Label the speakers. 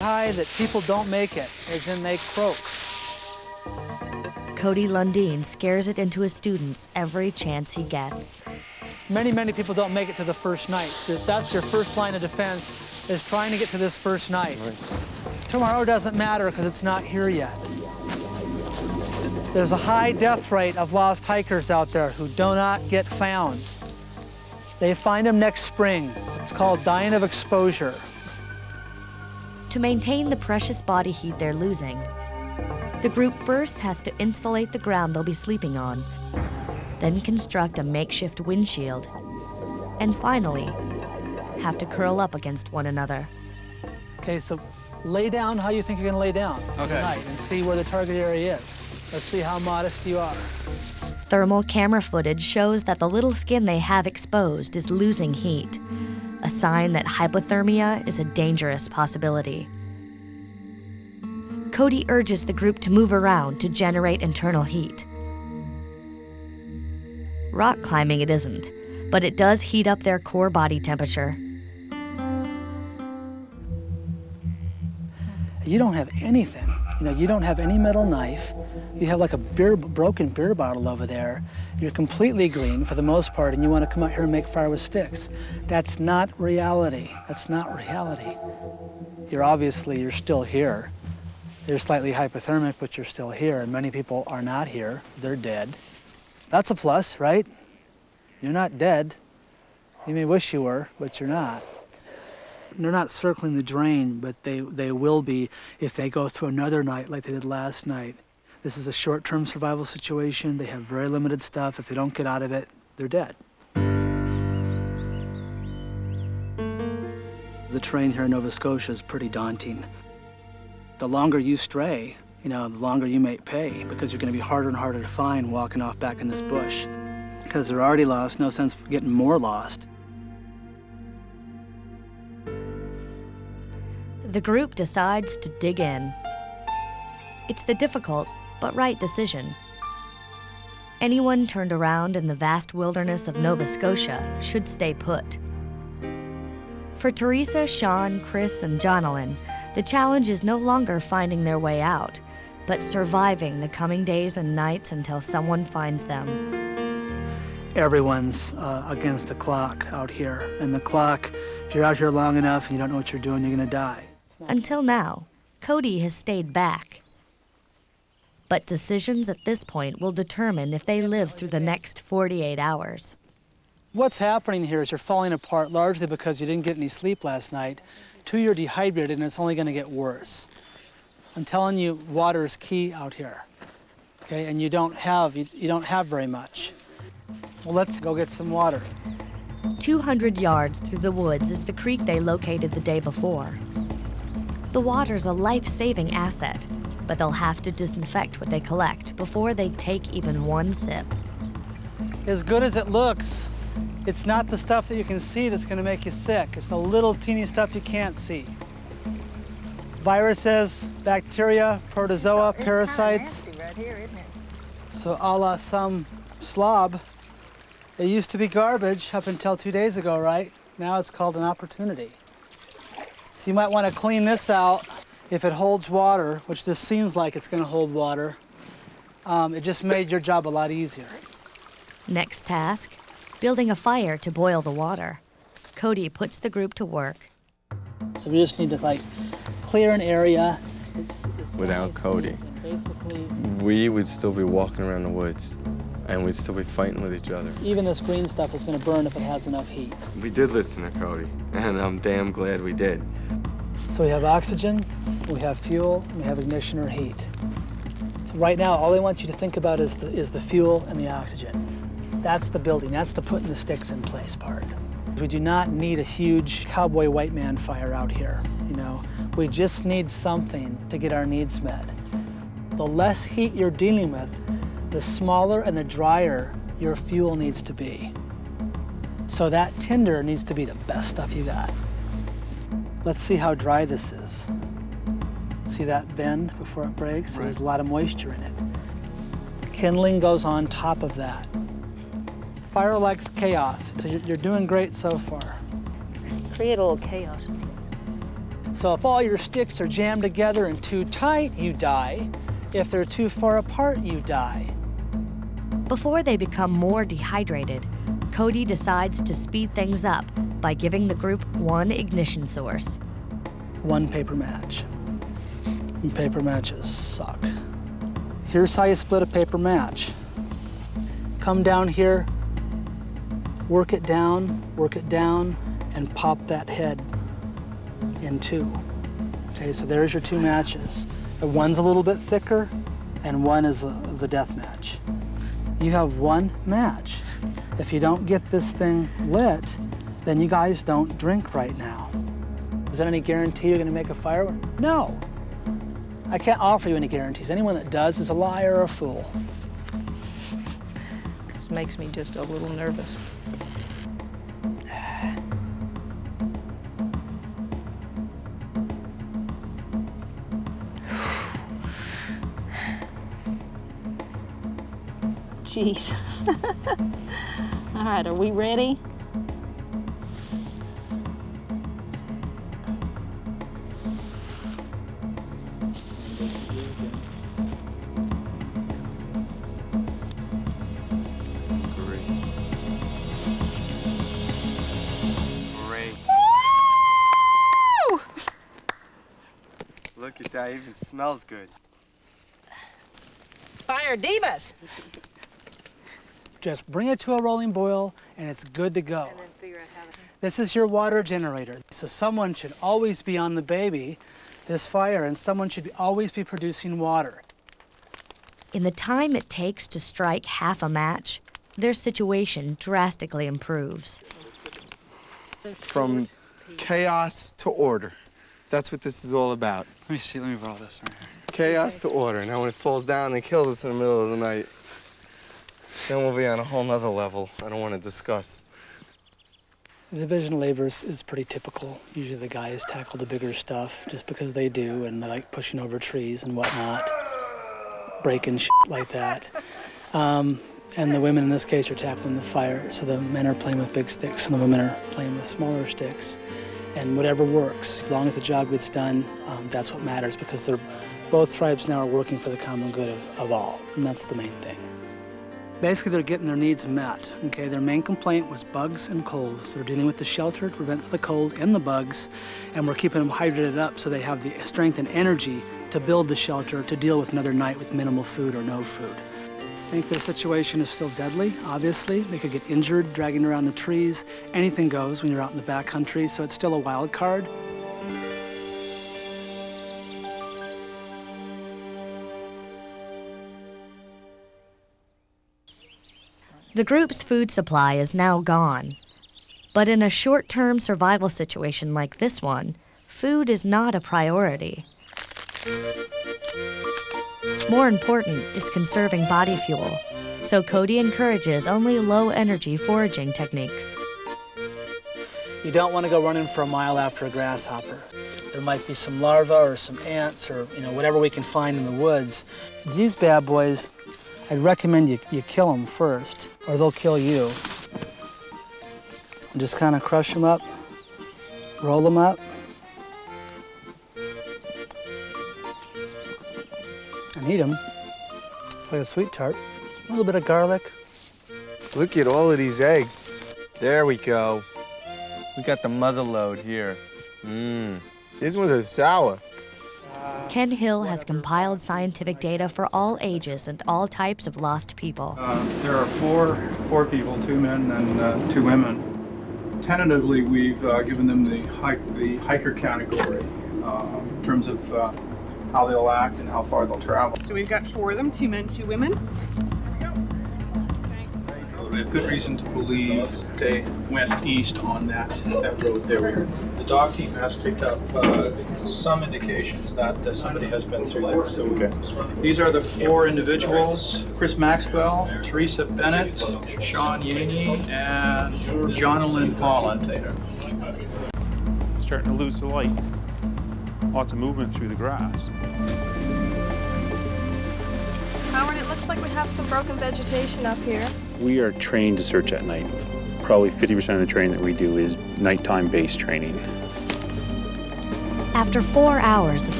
Speaker 1: High that people don't make it, as in they croak.
Speaker 2: Cody Lundin scares it into his students every chance he gets.
Speaker 1: Many people don't make it to the first night. That's your first line of defense, is trying to get to this first night. Nice. Tomorrow doesn't matter because it's not here yet. There's a high death rate of lost hikers out there who do not get found. They find them next spring. It's called dying of exposure.
Speaker 2: To maintain the precious body heat they're losing, the group first has to insulate the ground they'll be sleeping on, then construct a makeshift windshield, and finally, have to curl up against one another.
Speaker 1: Okay, so lay down how you think you're gonna lay down tonight and see where the target area is. Let's see how modest you are.
Speaker 2: Thermal camera footage shows that the little skin they have exposed is losing heat, a sign that hypothermia is a dangerous possibility. Cody urges the group to move around to generate internal heat. Rock climbing it isn't, but it does heat up their core body temperature.
Speaker 1: You don't have anything. You know, you don't have any metal knife. You have like a broken beer bottle over there. You're completely green for the most part, and you want to come out here and make fire with sticks. That's not reality. That's not reality. You're still here. You're slightly hypothermic, but you're still here, and many people are not here. They're dead. That's a plus, right? You're not dead. You may wish you were, but you're not. They're not circling the drain, but they will be if they go through another night like they did last night. This is a short-term survival situation. They have very limited stuff. If they don't get out of it, they're dead. The terrain here in Nova Scotia is pretty daunting. The longer you stray, the longer you may pay, because you're going to be harder and harder to find walking off back in this bush. Because they're already lost, no sense getting more lost.
Speaker 2: The group decides to dig in. It's the difficult but right decision. Anyone turned around in the vast wilderness of Nova Scotia should stay put. For Teresa, Sean, Chris, and Jonalyn, the challenge is no longer finding their way out, but surviving the coming days and nights until someone finds them.
Speaker 1: Everyone's against the clock out here. And the clock, if you're out here long enough and you don't know what you're doing, you're gonna die.
Speaker 2: Until now, Cody has stayed back. But decisions at this point will determine if they live through the next 48 hours.
Speaker 1: What's happening here is you're falling apart largely because you didn't get any sleep last night. 2, you're dehydrated and it's only gonna get worse. I'm telling you, water is key out here, okay? And you don't have very much. Well, let's go get some water.
Speaker 2: 200 yards through the woods is the creek they located the day before. The water's a life-saving asset, but they'll have to disinfect what they collect before they take even one sip.
Speaker 1: As good as it looks, it's not the stuff that you can see that's gonna make you sick. It's the little teeny stuff you can't see. Viruses, bacteria, protozoa, parasites.
Speaker 3: Kind of nasty right here, isn't it?
Speaker 1: So a la some slob. It used to be garbage up until 2 days ago, right? Now it's called an opportunity. So you might want to clean this out if it holds water, which this seems like it's going to hold water. It just made your job a lot easier.
Speaker 2: Next task, building a fire to boil the water. Cody puts the group to work.
Speaker 1: So we just need to clear an area.
Speaker 4: Without Cody, we would still be walking around the woods and we'd still be fighting with each other.
Speaker 1: Even this green stuff is going to burn if it has enough heat.
Speaker 4: We did listen to Cody, and I'm damn glad we did.
Speaker 1: So we have oxygen, we have fuel, and we have ignition or heat. So right now, all I want you to think about is the fuel and the oxygen. That's the building, that's the putting the sticks in place part. We do not need a huge cowboy white man fire out here, We just need something to get our needs met. The less heat you're dealing with, the smaller and the drier your fuel needs to be. So that tinder needs to be the best stuff you got. Let's see how dry this is. See that bend before it breaks? Right. There's a lot of moisture in it. Kindling goes on top of that. Fire likes chaos, so you're doing great so far.
Speaker 3: Create a little chaos.
Speaker 1: So if all your sticks are jammed together and too tight, you die. If they're too far apart, you die.
Speaker 2: Before they become more dehydrated, Cody decides to speed things up by giving the group one ignition source.
Speaker 1: One paper match. And paper matches suck. Here's how you split a paper match. Come down here, work it down, and pop that head in two. Okay, so there's your two matches. One's a little bit thicker, and one is the death match. You have one match. If you don't get this thing lit, then you guys don't drink right now. Is there any guarantee you're gonna make a fire? No. I can't offer you any guarantees. Anyone that does is a liar or a fool.
Speaker 3: This makes me just a little nervous. Jeez. All right, are we ready?
Speaker 4: Great. Look at that, it even smells good.
Speaker 3: Fire divas!
Speaker 1: Just bring it to a rolling boil and it's good to go. This is your water generator. So someone should always be on the baby, this fire, and someone should always be producing water.
Speaker 2: In the time it takes to strike half a match, their situation drastically improves.
Speaker 4: From chaos to order. That's what this is all about.
Speaker 5: Let me see, let me borrow this right here.
Speaker 4: Chaos to order. Now when it falls down and kills us in the middle of the night, then we'll be on a whole nother level I don't want to discuss.
Speaker 1: The division of labor is pretty typical. Usually the guys tackle the bigger stuff just because they do, and they like pushing over trees and whatnot, breaking shit like that. And the women in this case are tackling the fire, so the men are playing with big sticks and the women are playing with smaller sticks. And whatever works, as long as the job gets done, that's what matters, because both tribes now are working for the common good of all, and that's the main thing. Basically, they're getting their needs met, okay? Their main complaint was bugs and cold, so they're dealing with the shelter to prevent the cold and the bugs, and we're keeping them hydrated up so they have the strength and energy to build the shelter to deal with another night with minimal food or no food. I think their situation is still deadly, obviously. They could get injured dragging around the trees. Anything goes when you're out in the backcountry, so it's still a wild card.
Speaker 2: The group's food supply is now gone. But in a short-term survival situation like this one, food is not a priority. More important is conserving body fuel, so Cody encourages only low-energy foraging techniques.
Speaker 1: You don't want to go running for a mile after a grasshopper. There might be some larvae or some ants or whatever we can find in the woods. These bad boys, I'd recommend you kill them first, or they'll kill you. And just kind of crush them up, roll them up, and eat them. Like a sweet tart, a little bit of garlic.
Speaker 4: Look at all of these eggs. There we go. We got the mother load here. These ones are sour.
Speaker 2: Ken Hill has compiled scientific data for all ages and all types of lost people.
Speaker 5: There are four people, 2 men and 2 women. Tentatively, we've given them the hiker category in terms of how they'll act and how far they'll travel.
Speaker 6: So we've got 4 of them, 2 men, 2 women.
Speaker 5: We have good reason to believe they went east on that road there. The dog team has picked up some indications that somebody has been through there. So these are the 4 individuals: Chris Maxwell, Teresa Bennett, Sean Yaney, and Jonalyn Holland.
Speaker 7: Starting to lose the light. Lots of movement through the grass.
Speaker 6: Howard, it looks like we have some broken vegetation up here.
Speaker 7: We are trained to search at night. Probably 50% of the training that we do is nighttime based training.
Speaker 2: After 4 hours of